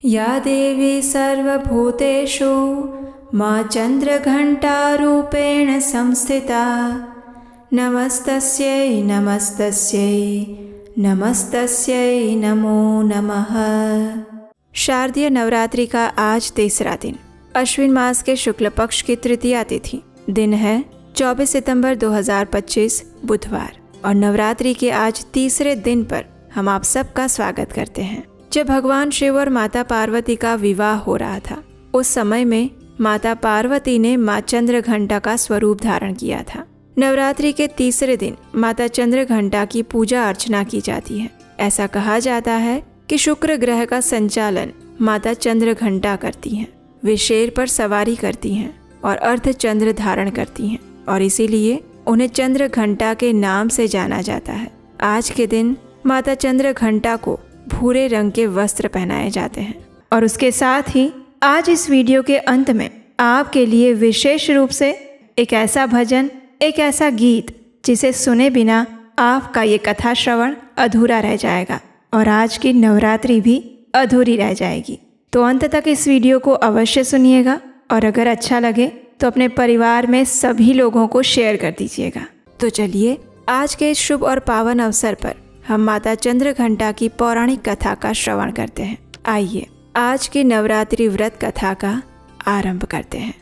या देवी सर्वभूतेषु माँ चंद्रघंटारूपेण संस्थिता नमस्तस्यै नमस्तस्यै नमस्तस्यै नमो नमः। शारदीय नवरात्रि का आज तीसरा दिन, अश्विन मास के शुक्ल पक्ष की तृतीया तिथि, दिन है 24 सितंबर 2025 बुधवार। और नवरात्रि के आज तीसरे दिन पर हम आप सबका स्वागत करते हैं। जब भगवान शिव और माता पार्वती का विवाह हो रहा था, उस समय में माता पार्वती ने माँ चंद्रघंटा का स्वरूप धारण किया था। नवरात्रि के तीसरे दिन माता चंद्रघंटा की पूजा अर्चना की जाती है। ऐसा कहा जाता है कि शुक्र ग्रह का संचालन माता चंद्रघंटा करती हैं। वे शेर पर सवारी करती हैं और अर्धचंद्र धारण करती हैं और इसीलिए उन्हें चंद्रघंटा के नाम से जाना जाता है। आज के दिन माता चंद्रघंटा को भूरे रंग के वस्त्र पहनाए जाते हैं। और उसके साथ ही आज इस वीडियो के अंत में आपके लिए विशेष रूप से एक ऐसा भजन, एक ऐसा गीत जिसे सुने बिना आपका ये कथा श्रवण अधूरा रह जाएगा और आज की नवरात्रि भी अधूरी रह जाएगी। तो अंत तक इस वीडियो को अवश्य सुनिएगा और अगर अच्छा लगे तो अपने परिवार में सभी लोगों को शेयर कर दीजिएगा। तो चलिए आज के इस शुभ और पावन अवसर पर हम माता चंद्रघंटा की पौराणिक कथा का श्रवण करते हैं। आइए आज की नवरात्रि व्रत कथा का आरंभ करते हैं।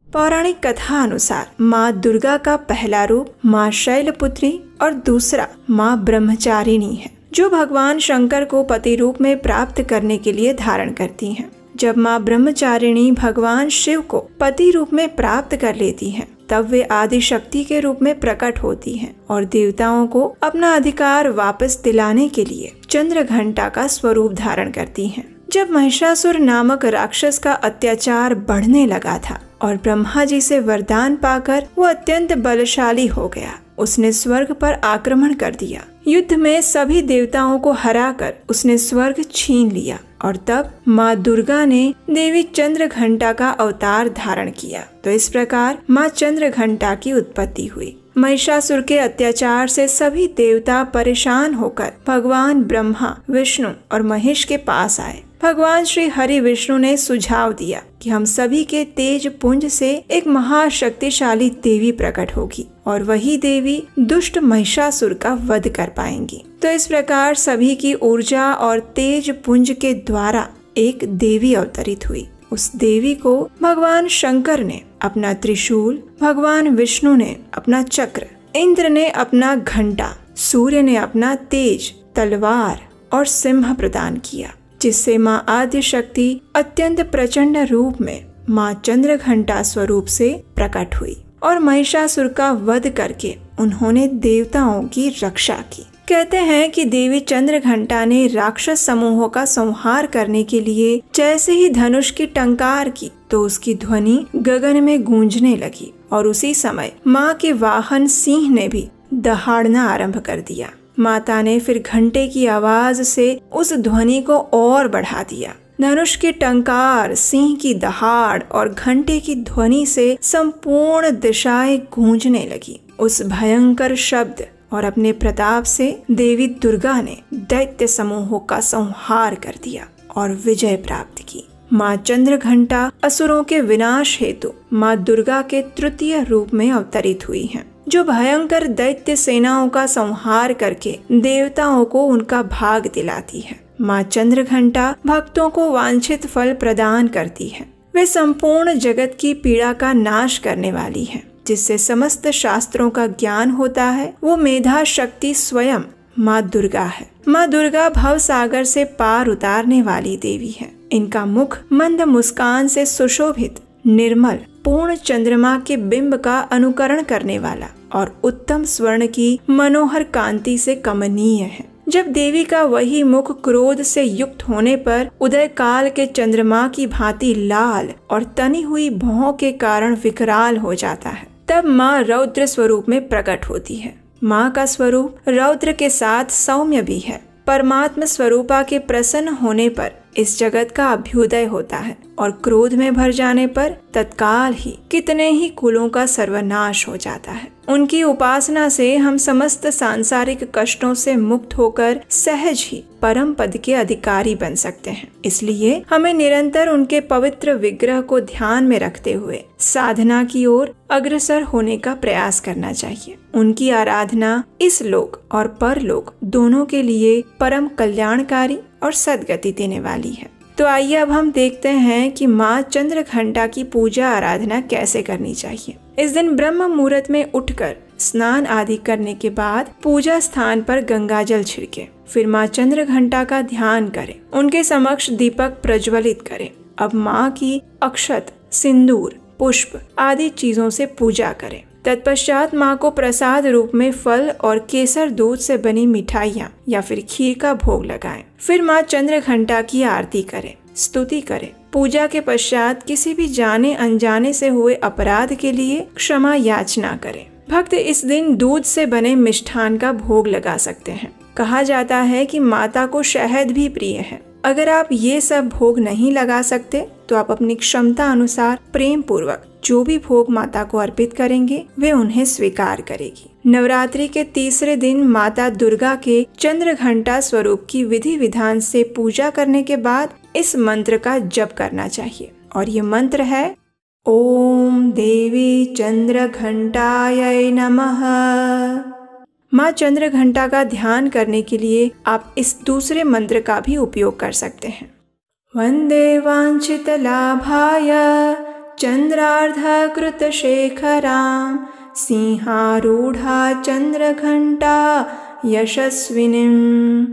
पौराणिक कथा अनुसार माँ दुर्गा का पहला रूप माँ शैलपुत्री और दूसरा माँ ब्रह्मचारिणी है, जो भगवान शंकर को पति रूप में प्राप्त करने के लिए धारण करती हैं। जब माँ ब्रह्मचारिणी भगवान शिव को पति रूप में प्राप्त कर लेती हैं, तब वे आदि शक्ति के रूप में प्रकट होती हैं और देवताओं को अपना अधिकार वापस दिलाने के लिए चंद्रघंटा का स्वरूप धारण करती हैं। जब महिषासुर नामक राक्षस का अत्याचार बढ़ने लगा था और ब्रह्मा जी से वरदान पाकर वो अत्यंत बलशाली हो गया, उसने स्वर्ग पर आक्रमण कर दिया। युद्ध में सभी देवताओं को हराकर उसने स्वर्ग छीन लिया और तब माँ दुर्गा ने देवी चंद्रघंटा का अवतार धारण किया। तो इस प्रकार माँ चंद्रघंटा की उत्पत्ति हुई। महिषासुर के अत्याचार से सभी देवता परेशान होकर भगवान ब्रह्मा, विष्णु और महेश के पास आए। भगवान श्री हरि विष्णु ने सुझाव दिया कि हम सभी के तेज पुंज से एक महाशक्तिशाली देवी प्रकट होगी और वही देवी दुष्ट महिषासुर का वध कर पाएंगी। तो इस प्रकार सभी की ऊर्जा और तेज पुंज के द्वारा एक देवी अवतरित हुई। उस देवी को भगवान शंकर ने अपना त्रिशूल, भगवान विष्णु ने अपना चक्र, इंद्र ने अपना घंटा, सूर्य ने अपना तेज, तलवार और सिंह प्रदान किया, जिससे माँ आद्य शक्ति अत्यंत प्रचंड रूप में माँ चंद्रघंटा स्वरूप से प्रकट हुई और महिषासुर का वध करके उन्होंने देवताओं की रक्षा की। कहते हैं कि देवी चंद्रघंटा ने राक्षस समूहों का संहार करने के लिए जैसे ही धनुष की टंकार की तो उसकी ध्वनि गगन में गूंजने लगी और उसी समय माँ के वाहन सिंह ने भी दहाड़ना आरंभ कर दिया। माता ने फिर घंटे की आवाज से उस ध्वनि को और बढ़ा दिया। धनुष की टंकार, सिंह की दहाड़ और घंटे की ध्वनि से संपूर्ण दिशाएं गूंजने लगी। उस भयंकर शब्द और अपने प्रताप से देवी दुर्गा ने दैत्य समूहों का संहार कर दिया और विजय प्राप्त की। माँ चंद्रघंटा असुरों के विनाश हेतु माँ दुर्गा के तृतीय रूप में अवतरित हुई हैं, जो भयंकर दैत्य सेनाओं का संहार करके देवताओं को उनका भाग दिलाती है। माँ चंद्रघंटा भक्तों को वांछित फल प्रदान करती है। वे संपूर्ण जगत की पीड़ा का नाश करने वाली है, जिससे समस्त शास्त्रों का ज्ञान होता है। वो मेधा शक्ति स्वयं माँ दुर्गा है। माँ दुर्गा भव सागर से पार उतारने वाली देवी है। इनका मुख मंद मुस्कान से सुशोभित, निर्मल, पूर्ण चंद्रमा के बिंब का अनुकरण करने वाला और उत्तम स्वर्ण की मनोहर कांति से कमनीय है। जब देवी का वही मुख क्रोध से युक्त होने पर उदय काल के चंद्रमा की भांति लाल और तनी हुई भौं के कारण विकराल हो जाता है, तब माँ रौद्र स्वरूप में प्रकट होती है। माँ का स्वरूप रौद्र के साथ सौम्य भी है। परमात्मा स्वरूपा के प्रसन्न होने पर इस जगत का अभ्युदय होता है और क्रोध में भर जाने पर तत्काल ही कितने ही कुलों का सर्वनाश हो जाता है। उनकी उपासना से हम समस्त सांसारिक कष्टों से मुक्त होकर सहज ही परम पद के अधिकारी बन सकते हैं। इसलिए हमें निरंतर उनके पवित्र विग्रह को ध्यान में रखते हुए साधना की ओर अग्रसर होने का प्रयास करना चाहिए। उनकी आराधना इस लोक और परलोक दोनों के लिए परम कल्याणकारी और सद्गति देने वाली है। तो आइए अब हम देखते हैं कि माँ चंद्रघंटा की पूजा आराधना कैसे करनी चाहिए। इस दिन ब्रह्म मुहूर्त में उठकर स्नान आदि करने के बाद पूजा स्थान पर गंगा जल छिड़के, फिर माँ चंद्रघंटा का ध्यान करें, उनके समक्ष दीपक प्रज्वलित करें। अब माँ की अक्षत, सिंदूर, पुष्प आदि चीजों से पूजा करें। तत्पश्चात माँ को प्रसाद रूप में फल और केसर दूध से बनी मिठाइयाँ या फिर खीर का भोग लगाएं। फिर माँ चंद्रघंटा की आरती करें, स्तुति करें। पूजा के पश्चात किसी भी जाने अनजाने से हुए अपराध के लिए क्षमा याचना करें। भक्त इस दिन दूध से बने मिष्ठान का भोग लगा सकते हैं। कहा जाता है कि माता को शहद भी प्रिय है। अगर आप ये सब भोग नहीं लगा सकते तो आप अपनी क्षमता अनुसार प्रेम पूर्वक जो भी भोग माता को अर्पित करेंगे वे उन्हें स्वीकार करेगी। नवरात्रि के तीसरे दिन माता दुर्गा के चंद्रघंटा स्वरूप की विधि विधान से पूजा करने के बाद इस मंत्र का जप करना चाहिए और ये मंत्र है ओम देवी चंद्रघंटायै नमः। माँ चंद्रघंटा का ध्यान करने के लिए आप इस दूसरे मंत्र का भी उपयोग कर सकते हैं। वंदे वांछित लाभाय चंद्रार्ध शेखरां सिंहारूढ़ा चंद्रघंटा यशस्विनीम्।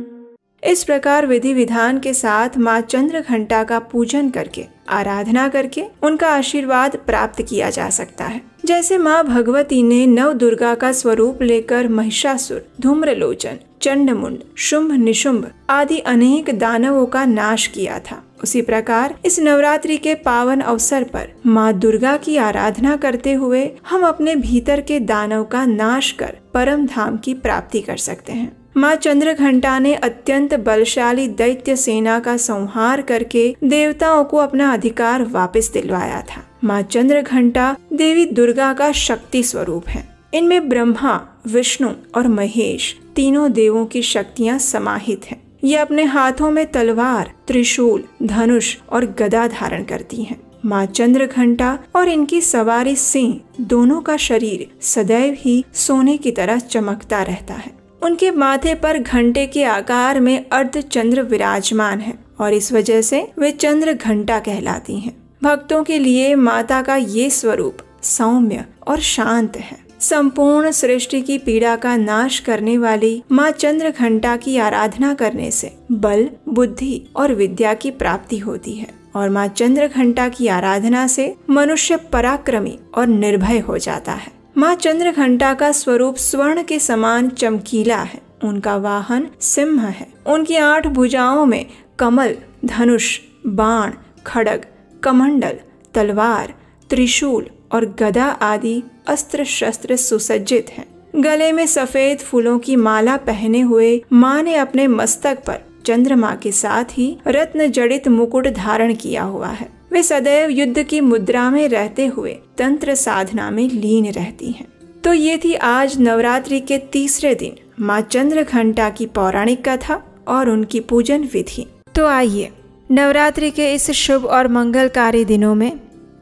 इस प्रकार विधि विधान के साथ माँ चंद्रघंटा का पूजन करके आराधना करके उनका आशीर्वाद प्राप्त किया जा सकता है। जैसे माँ भगवती ने नव दुर्गा का स्वरूप लेकर महिषासुर, धूम्रलोचन, चंडमुंड, शुंभ निशुंभ आदि अनेक दानवों का नाश किया था, उसी प्रकार इस नवरात्रि के पावन अवसर पर माँ दुर्गा की आराधना करते हुए हम अपने भीतर के दानव का नाश कर परम धाम की प्राप्ति कर सकते हैं। माँ चंद्रघंटा ने अत्यंत बलशाली दैत्य सेना का संहार करके देवताओं को अपना अधिकार वापस दिलवाया था। माँ चंद्रघंटा देवी दुर्गा का शक्ति स्वरूप है। इनमें ब्रह्मा, विष्णु और महेश तीनों देवों की शक्तियाँ समाहित हैं। ये अपने हाथों में तलवार, त्रिशूल, धनुष और गदा धारण करती हैं। माँ चंद्रघंटा और इनकी सवारी सिंह दोनों का शरीर सदैव ही सोने की तरह चमकता रहता है। उनके माथे पर घंटे के आकार में अर्ध चंद्र विराजमान है और इस वजह से वे चंद्र घंटा कहलाती हैं। भक्तों के लिए माता का ये स्वरूप सौम्य और शांत है। संपूर्ण सृष्टि की पीड़ा का नाश करने वाली माँ चंद्रघंटा की आराधना करने से बल, बुद्धि और विद्या की प्राप्ति होती है और माँ चंद्रघंटा की आराधना से मनुष्य पराक्रमी और निर्भय हो जाता है। माँ चंद्रघंटा का स्वरूप स्वर्ण के समान चमकीला है। उनका वाहन सिंह है। उनकी 8 भुजाओं में कमल, धनुष, बाण, खड्ग, कमंडल, तलवार, त्रिशूल और गदा आदि अस्त्र शस्त्र सुसज्जित हैं। गले में सफेद फूलों की माला पहने हुए माँ ने अपने मस्तक पर चंद्रमा के साथ ही रत्न जड़ित मुकुट धारण किया हुआ है। वे सदैव युद्ध की मुद्रा में रहते हुए तंत्र साधना में लीन रहती हैं। तो ये थी आज नवरात्रि के तीसरे दिन माँ चंद्रघंटा की पौराणिक कथा और उनकी पूजन विधि। तो आइए नवरात्रि के इस शुभ और मंगलकारी दिनों में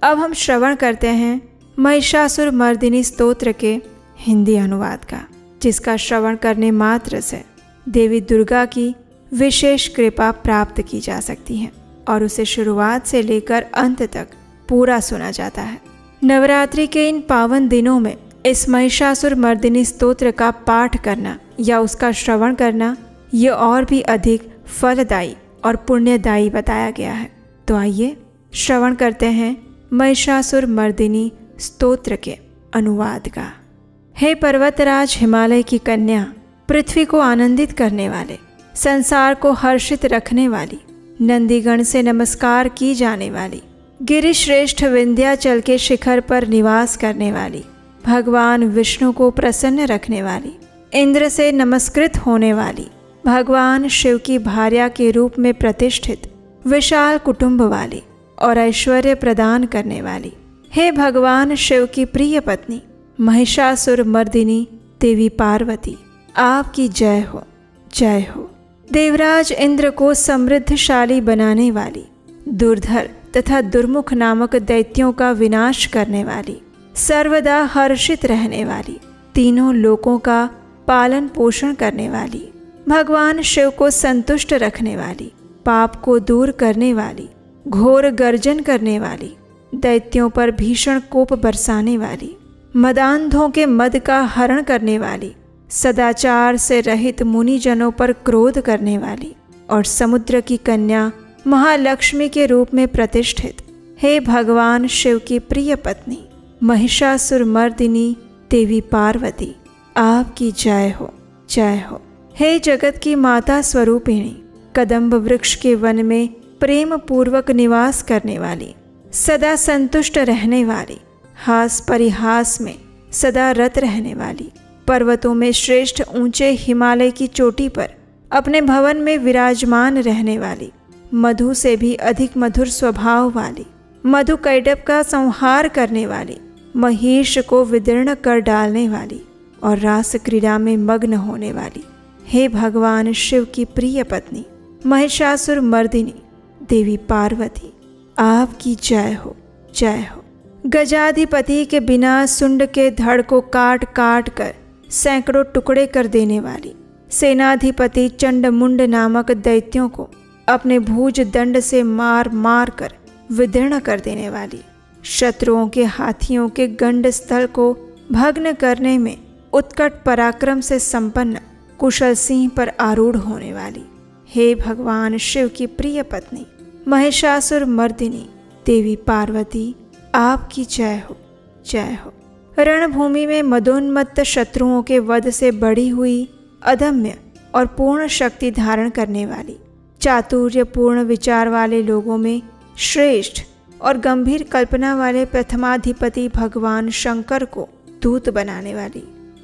अब हम श्रवण करते हैं महिषासुर मर्दिनी स्तोत्र के हिंदी अनुवाद का, जिसका श्रवण करने मात्र से देवी दुर्गा की विशेष कृपा प्राप्त की जा सकती है और उसे शुरुआत से लेकर अंत तक पूरा सुना जाता है। नवरात्रि के इन पावन दिनों में इस महिषासुर मर्दिनी स्तोत्र का पाठ करना या उसका श्रवण करना ये और भी अधिक फलदायी और पुण्यदायी बताया गया है। तो आइए श्रवण करते हैं महिषासुर मर्दिनी स्तोत्र के अनुवाद का। हे पर्वतराज हिमालय की कन्या, पृथ्वी को आनंदित करने वाले, संसार को हर्षित रखने वाली, नंदीगण से नमस्कार की जाने वाली, गिरिश्रेष्ठ विंध्याचल के शिखर पर निवास करने वाली, भगवान विष्णु को प्रसन्न रखने वाली, इंद्र से नमस्कृत होने वाली, भगवान शिव की भार्या के रूप में प्रतिष्ठित, विशाल कुटुंब वाली और ऐश्वर्य प्रदान करने वाली, हे भगवान शिव की प्रिय पत्नी महिषासुर मर्दिनी देवी पार्वती, आपकी जय हो, जय हो। देवराज इंद्र को समृद्धशाली बनाने वाली, दुर्धर तथा दुर्मुख नामक दैत्यों का विनाश करने वाली, सर्वदा हर्षित रहने वाली, तीनों लोकों का पालन पोषण करने वाली, भगवान शिव को संतुष्ट रखने वाली, पाप को दूर करने वाली, घोर गर्जन करने वाली, दैत्यों पर भीषण कोप बरसाने वाली, मदांधों के मद का हरण करने वाली, सदाचार से रहित मुनिजनों पर क्रोध करने वाली और समुद्र की कन्या महालक्ष्मी के रूप में प्रतिष्ठित, हे भगवान शिव की प्रिय पत्नी महिषासुर मर्दिनी देवी पार्वती, आपकी जय हो, जय हो। हे जगत की माता स्वरूपिणी, कदम्ब वृक्ष के वन में प्रेम पूर्वक निवास करने वाली, सदा संतुष्ट रहने वाली, हास परिहास में सदा रत रहने वाली, पर्वतों में श्रेष्ठ ऊंचे हिमालय की चोटी पर अपने भवन में विराजमान रहने वाली, मधु से भी अधिक मधुर स्वभाव वाली, मधु कैडब का संहार करने वाली, महेश को विदीर्ण कर डालने वाली और रास क्रीड़ा में मग्न होने वाली, हे भगवान शिव की प्रिय पत्नी महिषासुर मर्दिनी देवी पार्वती, आपकी जय हो, जय हो। गजाधिपति के बिना सुंड के धड़ को काट काट कर सैकड़ों टुकड़े कर देने वाली, सेनाधिपति चंडमुंड नामक दैत्यों को अपने भुज दंड से मार मार कर विदीर्ण कर देने वाली, शत्रुओं के हाथियों के गंड स्थल को भग्न करने में उत्कट पराक्रम से संपन्न कुशल सिंह पर आरूढ़ होने वाली, हे भगवान शिव की प्रिय पत्नी महिषासुर मर्दिनी देवी पार्वती, आपकी जय हो, जय हो। रणभूमि में मदोन्मत्त शत्रुओं के वध से बढ़ी हुई अदम्य और पूर्ण शक्ति धारण करने वाली, चातुर्यपूर्ण विचार वाले लोगों में श्रेष्ठ और गंभीर कल्पना वाले प्रथमाधिपति भगवान शंकर को दूत बनाने वाली,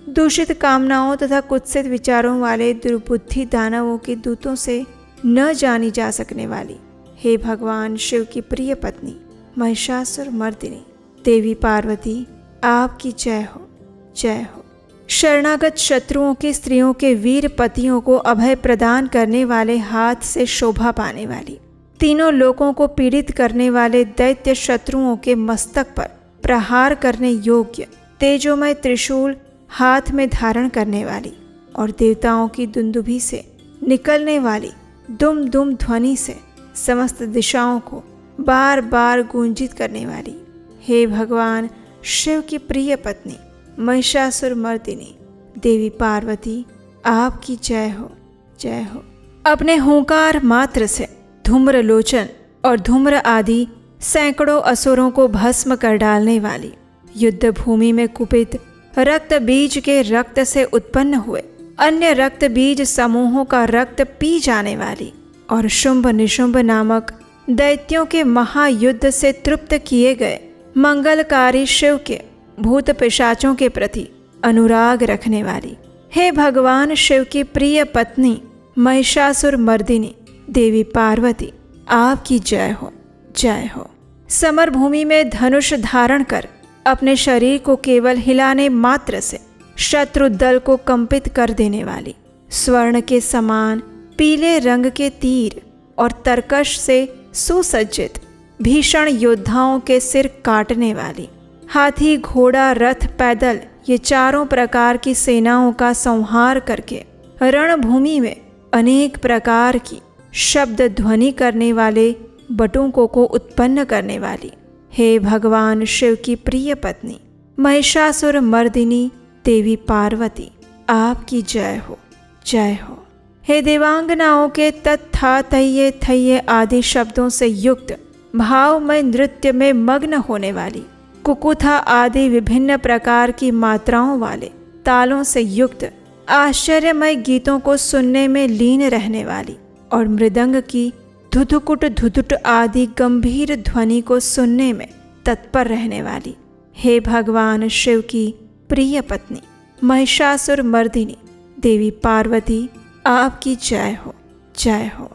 दूषित कामनाओं तथा कुत्सित विचारों वाले दुर्बुद्धि दानवों के दूतों से न जानी जा सकने वाली, हे भगवान शिव की प्रिय पत्नी महिषासुर मर्दिनी देवी पार्वती, आपकी जय हो, जय हो। शरणागत शत्रुओं की स्त्रियों के वीर पतियों को अभय प्रदान करने वाले, हाथ से शोभा पाने वाली, तीनों लोकों को पीड़ित करने वाले दैत्य शत्रुओं के मस्तक पर प्रहार करने योग्य तेजोमय त्रिशूल हाथ में धारण करने वाली और देवताओं की दुंदुभी से निकलने वाली दुम दुम ध्वनि से समस्त दिशाओं को बार बार गूंजित करने वाली, हे भगवान शिव की प्रिय पत्नी महिषासुर मर्दिनी देवी पार्वती, आपकी जय हो, जय हो। अपने हुंकार मात्र से धूम्र लोचन और धूम्र आदि सैकड़ों असुरों को भस्म कर डालने वाली, युद्ध भूमि में कुपित रक्त बीज के रक्त से उत्पन्न हुए अन्य रक्त बीज समूहों का रक्त पी जाने वाली और शुंभ निशुंभ नामक दैत्यों के महायुद्ध से तृप्त किए गए मंगलकारी शिव के भूत पिशाचों के प्रति अनुराग रखने वाली, हे भगवान शिव की प्रिय पत्नी महिषासुर मर्दिनी देवी पार्वती, आपकी जय हो, जय हो। समर भूमि में धनुष धारण कर अपने शरीर को केवल हिलाने मात्र से शत्रु दल को कंपित कर देने वाली, स्वर्ण के समान पीले रंग के तीर और तरकश से सुसज्जित भीषण योद्धाओं के सिर काटने वाली, हाथी घोड़ा रथ पैदल ये चारों प्रकार की सेनाओं का संहार करके रणभूमि में अनेक प्रकार की शब्द ध्वनि करने वाले बटुकों को उत्पन्न करने वाली, हे भगवान शिव की प्रिय पत्नी महिषासुर मर्दिनी देवी पार्वती, आपकी जय हो, जय हो। हे देवांगनाओं के तत्था थैये थैये आदि शब्दों से युक्त भावमय नृत्य में मग्न होने वाली, कुकुथा आदि विभिन्न प्रकार की मात्राओं वाले तालों से युक्त आश्चर्यमय गीतों को सुनने में लीन रहने वाली और मृदंग की धुधुकुट धुधुट आदि गंभीर ध्वनि को सुनने में तत्पर रहने वाली, हे भगवान शिव की प्रिय पत्नी महिषासुर मर्दिनी देवी पार्वती, आपकी जय हो, जय हो।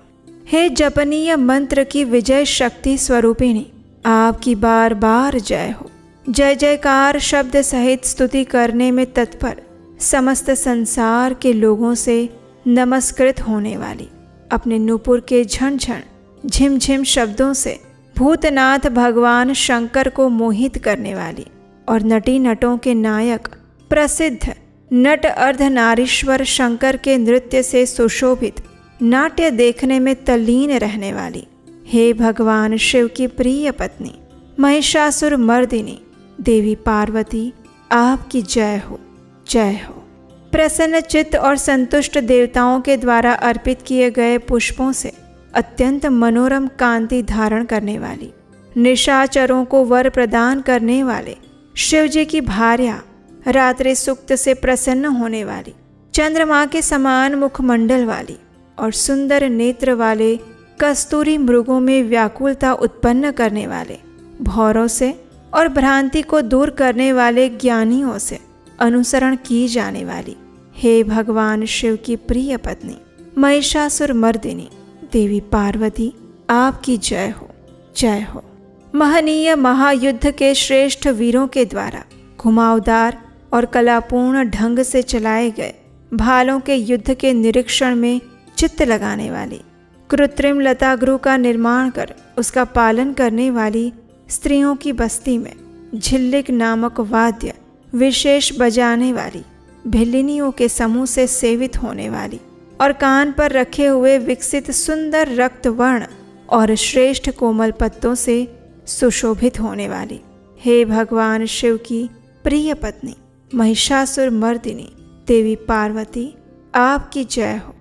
हे जपनीय मंत्र की विजय शक्ति स्वरूपिणी, आपकी बार बार जय हो। जय जयकार शब्द सहित स्तुति करने में तत्पर समस्त संसार के लोगों से नमस्कृत होने वाली, अपने नूपुर के झनझन झिमझिम शब्दों से भूतनाथ भगवान शंकर को मोहित करने वाली और नटी नटों के नायक प्रसिद्ध नट अर्धनारीश्वर शंकर के नृत्य से सुशोभित नाट्य देखने में तल्लीन रहने वाली, हे भगवान शिव की प्रिय पत्नी महिषासुर मर्दिनी देवी पार्वती, आपकी जय हो, जय हो। प्रसन्न चित्त और संतुष्ट देवताओं के द्वारा अर्पित किए गए पुष्पों से अत्यंत मनोरम कांति धारण करने वाली, निशाचरों को वर प्रदान करने वाले शिव जी की भार्या, रात्रि सूक्त से प्रसन्न होने वाली, चंद्रमा के समान मुखमंडल वाली और सुंदर नेत्र वाले कस्तूरी मृगों में व्याकुलता उत्पन्न करने वाले, भौरों से और भ्रांति को दूर करने वाले ज्ञानियों से अनुसरण की जाने वाली, हे भगवान शिव की प्रिय पत्नी महिषासुर मर्दिनी देवी पार्वती, आपकी जय हो, जय हो। महनीय महायुद्ध के श्रेष्ठ वीरों के द्वारा घुमावदार और कलापूर्ण ढंग से चलाए गए भालों के युद्ध के निरीक्षण में चित्त लगाने वाली, कृत्रिम लतागृह का निर्माण कर उसका पालन करने वाली स्त्रियों की बस्ती में झिल्लिक नामक वाद्य विशेष बजाने वाली, भिल्लिनियों के समूह से सेवित होने वाली और कान पर रखे हुए विकसित सुंदर रक्त वर्ण और श्रेष्ठ कोमल पत्तों से सुशोभित होने वाली, हे भगवान शिव की प्रिय पत्नी महिषासुर मर्दिनी देवी पार्वती, आपकी जय हो,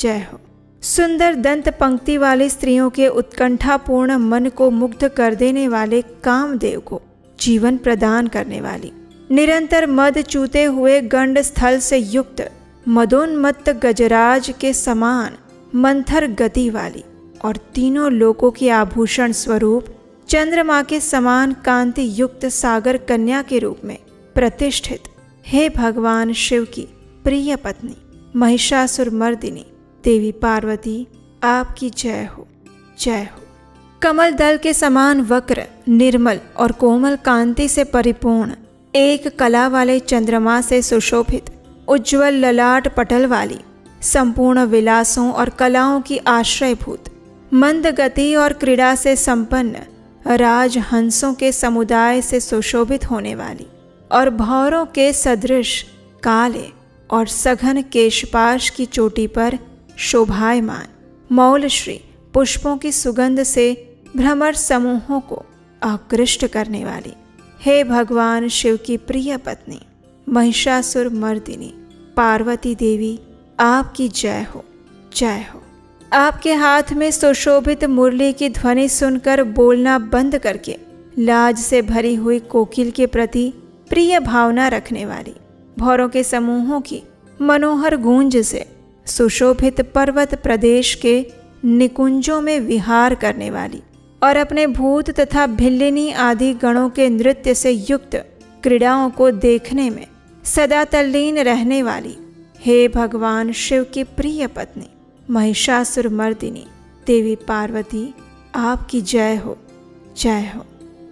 जय हो। सुंदर दंत पंक्ति वाली स्त्रियों के उत्कंठापूर्ण मन को मुग्ध कर देने वाले कामदेव को जीवन प्रदान करने वाली, निरंतर मद चूते हुए गंड स्थल से युक्त मदोन्मत्त गजराज के समान मंथर गति वाली और तीनों लोकों के आभूषण स्वरूप चंद्रमा के समान कांति युक्त सागर कन्या के रूप में प्रतिष्ठित, हे भगवान शिव की प्रिय पत्नी महिषासुर मर्दिनी देवी पार्वती, आपकी जय हो, जय हो। कमल दल के समान वक्र निर्मल और कोमल कांति से परिपूर्ण एक कला वाले चंद्रमा से सुशोभित उज्ज्वल ललाट पटल वाली, संपूर्ण विलासों और कलाओं की आश्रयभूत, मंद गति और क्रीड़ा से संपन्न राजहंसों के समुदाय से सुशोभित होने वाली और भौरों के सदृश काले और सघन केशपाश की चोटी पर शोभायमान मौलश्री पुष्पों की सुगंध से भ्रमर समूहों को आकृष्ट करने वाली, हे भगवान शिव की प्रिय पत्नी महिषासुर मर्दिनी पार्वती देवी, आपकी जय हो, जय हो। आपके हाथ में सुशोभित मुरली की ध्वनि सुनकर बोलना बंद करके लाज से भरी हुई कोकिल के प्रति प्रिय भावना रखने वाली, भौरों के समूहों की मनोहर गूंज से सुशोभित पर्वत प्रदेश के निकुंजों में विहार करने वाली और अपने भूत तथा भिल्लिनी आदि गणों के नृत्य से युक्त क्रीड़ाओं को देखने में सदा तल्लीन रहने वाली, हे भगवान शिव की प्रिय पत्नी महिषासुर मर्दिनी देवी पार्वती, आपकी जय हो, जय हो।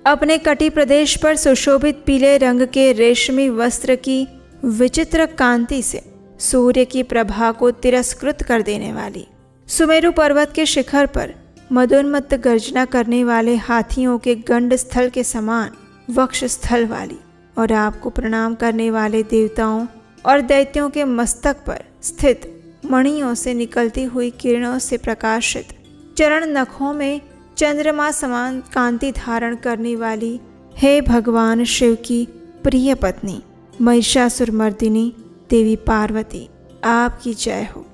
अपने कटी प्रदेश पर सुशोभित पीले रंग के रेशमी वस्त्र की विचित्र कांति से सूर्य की प्रभा को तिरस्कृत कर देने वाली, सुमेरु पर्वत के शिखर पर मदोन्मत्त गर्जना करने वाले हाथियों के गंड स्थल के समान वक्ष स्थल वाली और आपको प्रणाम करने वाले देवताओं और दैत्यों के मस्तक पर स्थित मणियों से निकलती हुई किरणों से प्रकाशित चरण नखों में चंद्रमा समान कांति धारण करने वाली, हे भगवान शिव की प्रिय पत्नी महिषासुर मर्दिनी देवी पार्वती, आपकी जय हो,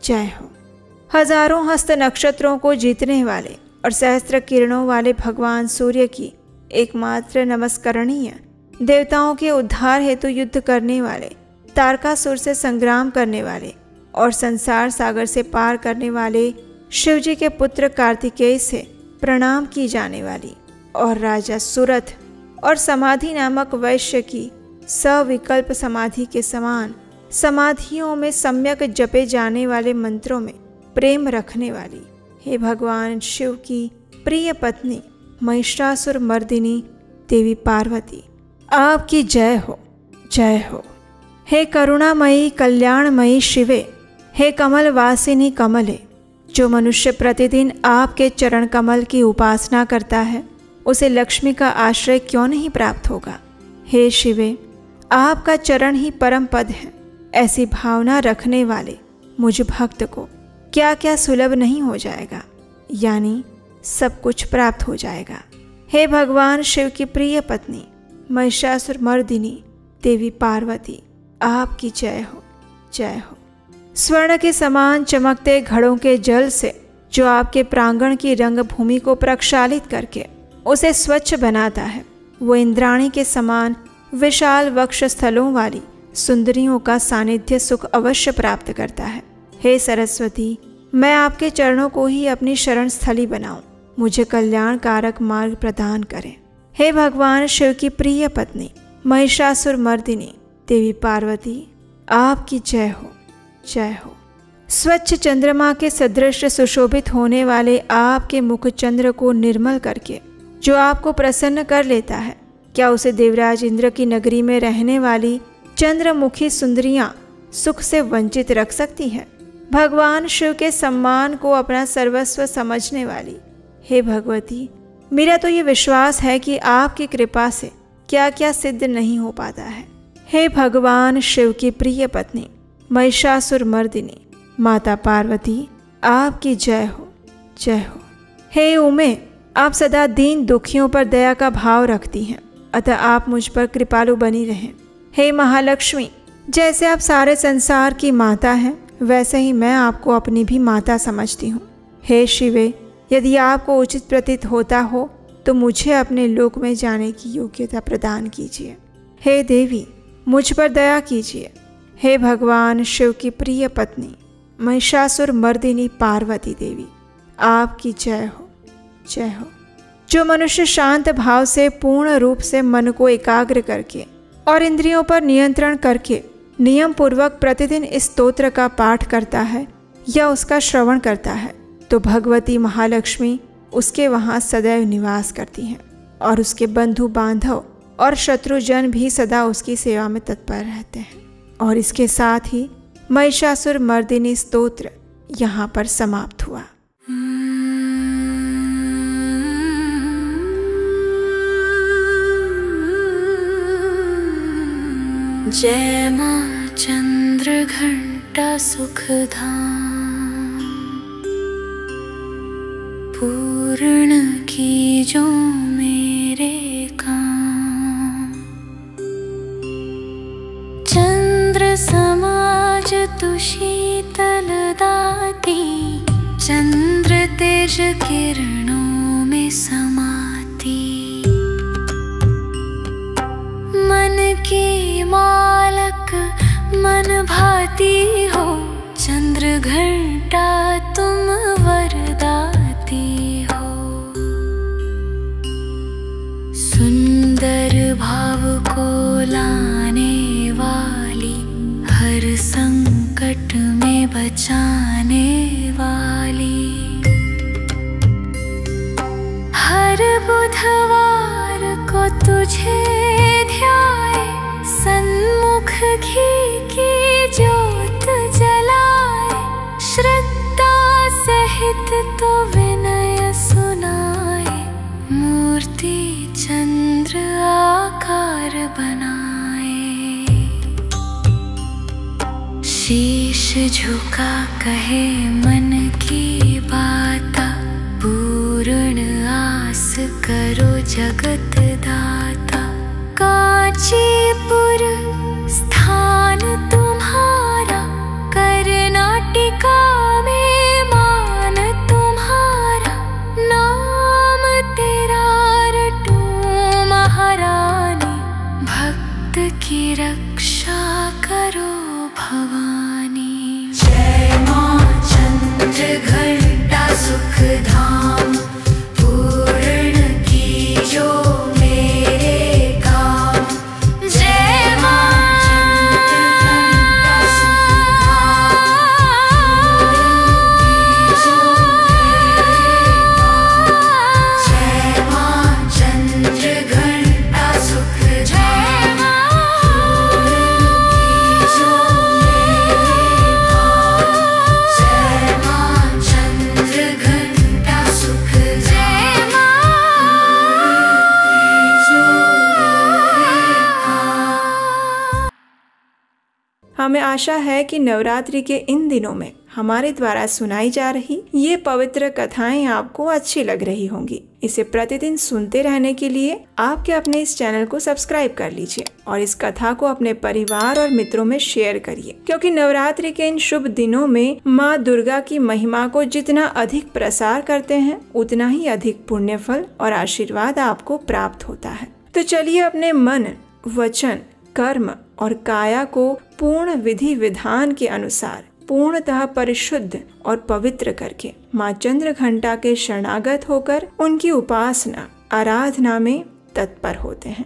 जय हो। हजारों हस्त नक्षत्रों को जीतने वाले और सहस्त्र किरणों वाले भगवान सूर्य की एकमात्र नमस्करणीय, देवताओं के उद्धार हेतु युद्ध करने वाले, तारकासुर से संग्राम करने वाले और संसार सागर से पार करने वाले शिवजी के पुत्र कार्तिकेय से प्रणाम की जाने वाली और राजा सुरथ और समाधि नामक वैश्य की सविकल्प समाधि के समान समाधियों में सम्यक जपे जाने वाले मंत्रों में प्रेम रखने वाली, हे भगवान शिव की प्रिय पत्नी महिषासुर मर्दिनी देवी पार्वती, आपकी जय हो, जय हो। हे करुणामयी कल्याणमयी शिवे, हे कमल वासिनी कमले, जो मनुष्य प्रतिदिन आपके चरण कमल की उपासना करता है उसे लक्ष्मी का आश्रय क्यों नहीं प्राप्त होगा। हे शिवे, आपका चरण ही परम पद है। ऐसी भावना रखने वाले मुझ भक्त को क्या क्या सुलभ नहीं हो जाएगा, यानी सब कुछ प्राप्त हो जाएगा। हे भगवान शिव की प्रिय पत्नी महिषासुर मर्दिनी देवी पार्वती, आपकी जय हो, जय हो। स्वर्ण के समान चमकते घड़ों के जल से जो आपके प्रांगण की रंग भूमि को प्रक्षालित करके उसे स्वच्छ बनाता है, वो इंद्राणी के समान विशाल वक्ष स्थलों वाली सुंदरियों का सानिध्य सुख अवश्य प्राप्त करता है। हे सरस्वती, मैं आपके चरणों को ही अपनी शरण स्थली बनाऊं, मुझे कल्याण कारक मार्ग प्रदान करें। हे भगवान शिव की प्रिय पत्नी महिषासुर मर्दिनी देवी पार्वती, आपकी जय हो, जय हो। स्वच्छ चंद्रमा के सदृश सुशोभित होने वाले आपके मुख चंद्र को निर्मल करके जो आपको प्रसन्न कर लेता है, क्या उसे देवराज इंद्र की नगरी में रहने वाली चंद्रमुखी सुंदरियां सुख से वंचित रख सकती हैं। भगवान शिव के सम्मान को अपना सर्वस्व समझने वाली हे भगवती, मेरा तो ये विश्वास है कि आपकी कृपा से क्या क्या सिद्ध नहीं हो पाता है। हे भगवान शिव की प्रिय पत्नी महिषासुर मर्दिनी माता पार्वती, आपकी जय हो, जय हो। हे उमे, आप सदा दीन दुखियों पर दया का भाव रखती हैं, अतः आप मुझ पर कृपालु बनी रहें। हे महालक्ष्मी, जैसे आप सारे संसार की माता हैं, वैसे ही मैं आपको अपनी भी माता समझती हूँ। हे शिवे, यदि आपको उचित प्रतीत होता हो तो मुझे अपने लोक में जाने की योग्यता प्रदान कीजिए। हे देवी, मुझ पर दया कीजिए। हे भगवान शिव की प्रिय पत्नी महिषासुर मर्दिनी पार्वती देवी, आपकी जय हो, जय हो। जो मनुष्य शांत भाव से पूर्ण रूप से मन को एकाग्र करके और इंद्रियों पर नियंत्रण करके नियम पूर्वक प्रतिदिन इस स्तोत्र का पाठ करता है या उसका श्रवण करता है, तो भगवती महालक्ष्मी उसके वहाँ सदैव निवास करती हैं और उसके बंधु बांधव और शत्रुजन भी सदा उसकी सेवा में तत्पर रहते हैं। और इसके साथ ही महिषासुर मर्दिनी स्तोत्र यहाँ पर समाप्त हुआ। जय माँ चंद्र घंटा सुखधाम, पूर्ण की जो मेरे काम। चंद्र समाज तु शीतल दाती, चंद्र तेज किरणों में समाती। मन की मालक मन भाती हो, चंद्र घंटा तुम वरदाती हो। सुंदर भाव को लाने वाली, हर संकट में बचाने वाली। हर बुधवार को तुझे ध्याए, सन्मुख घी की ज्योत जलाए। श्रद्धा सहित तो विनय सुनाए, मूर्ति चंद्र आकार बनाए। शीश झुका कहे मन की बाता, पूर्ण आस करो जगत दाता। कांचीपुर स्थान तुम्हारा, कर्नाटिका में मान तुम्हारा। नाम तेरा रटूं महारानी, भक्त की रक्षा करो भवानी। जय माँ चंद्र घंटा सुखधाम, पूर्ण की जो मेरे काम। जय माँ हमें आशा है कि नवरात्रि के इन दिनों में हमारे द्वारा सुनाई जा रही ये पवित्र कथाएं आपको अच्छी लग रही होंगी। इसे प्रतिदिन सुनते रहने के लिए आपके अपने इस चैनल को सब्सक्राइब कर लीजिए और इस कथा को अपने परिवार और मित्रों में शेयर करिए, क्योंकि नवरात्रि के इन शुभ दिनों में माँ दुर्गा की महिमा को जितना अधिक प्रसार करते हैं उतना ही अधिक पुण्य फल और आशीर्वाद आपको प्राप्त होता है। तो चलिए अपने मन, वचन, कर्म और काया को पूर्ण विधि विधान के अनुसार पूर्णतः परिशुद्ध और पवित्र करके माँ चंद्रघंटा के शरणागत होकर उनकी उपासना, आराधना में तत्पर होते हैं।